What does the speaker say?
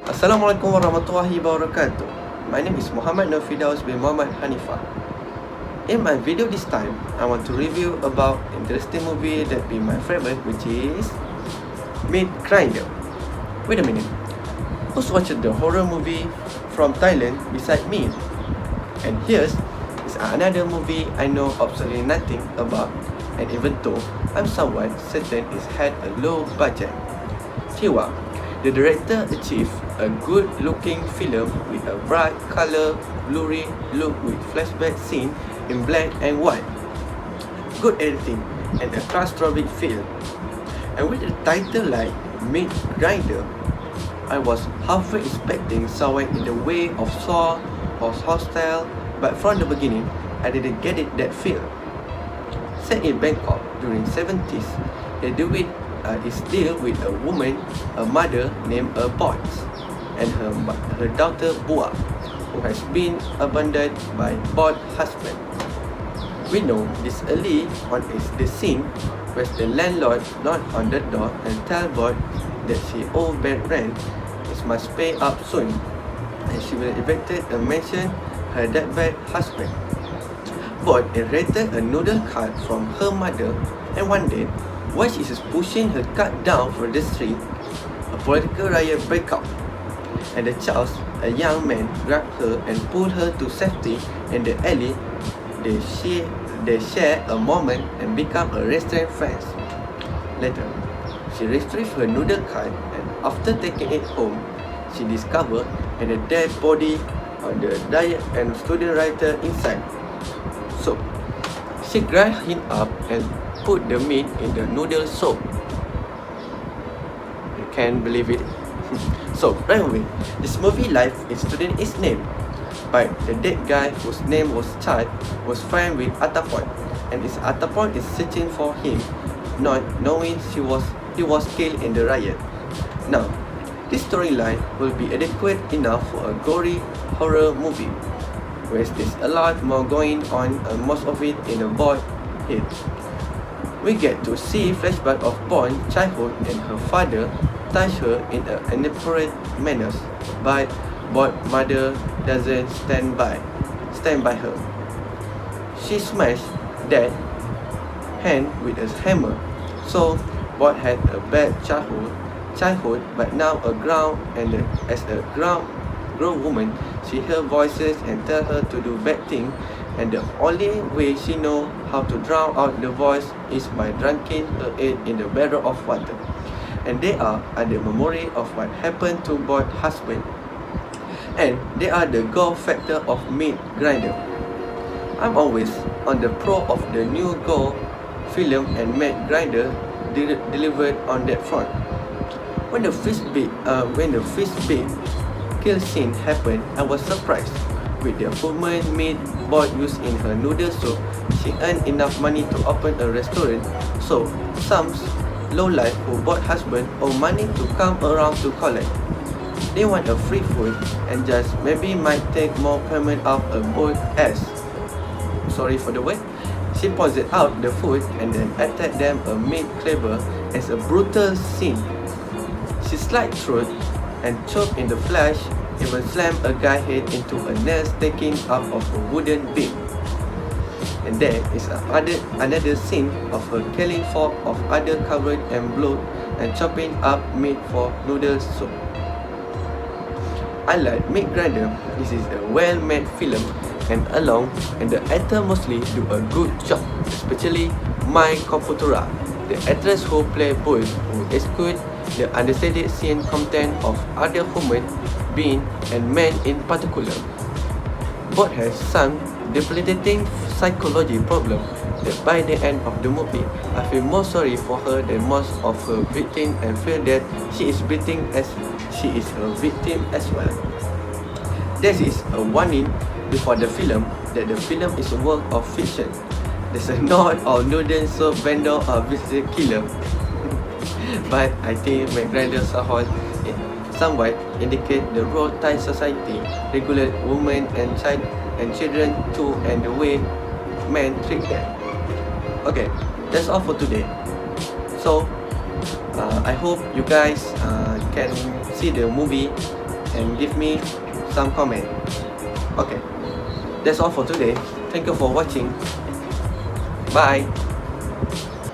Assalamualaikum warahmatullahi wabarakatuh. My name is Mohamad no Firdaus bin Mohamad Hanifah. In my video this time, I want to review about interesting movie that be my favorite, which is Meat Grinder. Wait a minute, who's watching the horror movie from Thailand beside me? And here's is another movie I know absolutely nothing about, and even though I'm somewhat certain it had a low budget. Tiwa, the director achieved a good-looking film with a bright color, blurry look with flashback scene in black and white, good editing, and a claustrophobic feel. And with the title like Meat Grinder, I was halfway expecting someone in the way of Saw or Hostile, but from the beginning, I didn't get it that feel. Set in Bangkok during 70s, they do it is deal with a woman, a mother named Boyce, and her daughter Bua, who has been abandoned by both husband. We know this early on is the scene where the landlord knock on the door and tell Boy that she owe bad rent, she must pay up soon, and she will evict a mansion her deadbed husband. Boy inherited a noodle cart from her mother, and one day, while she is pushing her cart down from the street, a political riot breaks out, and the child, a young man, grabbed her and pulled her to safety in the alley. They share a moment and become a restaurant friends. Later, she retrieved her noodle cart, and after taking it home, she discovered a dead body on the diet and student writer inside. So, she grind him up and put the meat in the noodle soup. You can't believe it. So, right away, this movie life is student is named by the dead guy whose name was Chad, was friend with Atapon, and his Atapon is searching for him, not knowing he was killed in the riot. Now, this storyline will be adequate enough for a gory horror movie, where there's a lot more going on, and most of it in a boy head. We get to see flashback of Bond's childhood, and her father touch her in an inappropriate manner, but Bond's mother doesn't stand by her. She smashed Dad's hand with a hammer. So Bond had a bad childhood, but now as a grown woman, she hears voices and tell her to do bad things, and the only way she know how to drown out the voice is by drinking her head in the barrel of water. And they are the memory of what happened to both husband. And they are the gore factor of Meat Grinder. I'm always on the pro of the new gore film, and Meat Grinder delivered on that front. When the fish bait kill scene happened, I was surprised. With the human meat Boy used in her noodle soup, she earned enough money to open a restaurant. So some lowlife who bought husband or money to come around to collect. They want a free food and just maybe might take more payment of a boy ass. Sorry for the word. She poisoned out the food and then attacked them a meat cleaver as a brutal scene. She slit throat and choked in the flesh, even slammed a guy's head into a nail sticking out of a wooden beam. And there is another scene of her killing fork of other covered in blood and chopping up meat for noodle soup. I like Meat Grinder. This is a well-made film and the actor mostly do a good job, especially Mai Komputura, the actress who play boys who execute the understated scene content of other human being and men in particular. Both has some debilitating psychology problem that by the end of the movie, I feel more sorry for her than most of her victims and feel that she is a victim as well. This is a warning before the film that the film is a work of fiction. There's a not all noodle soup vendor or visitor killer. But I think Meat Grinder somewhat indicate the role Thai society regulate women and children too, and the way men treat them. Okay, that's all for today. So I hope you guys can see the movie and give me some comment. Okay, that's all for today. Thank you for watching. Bye.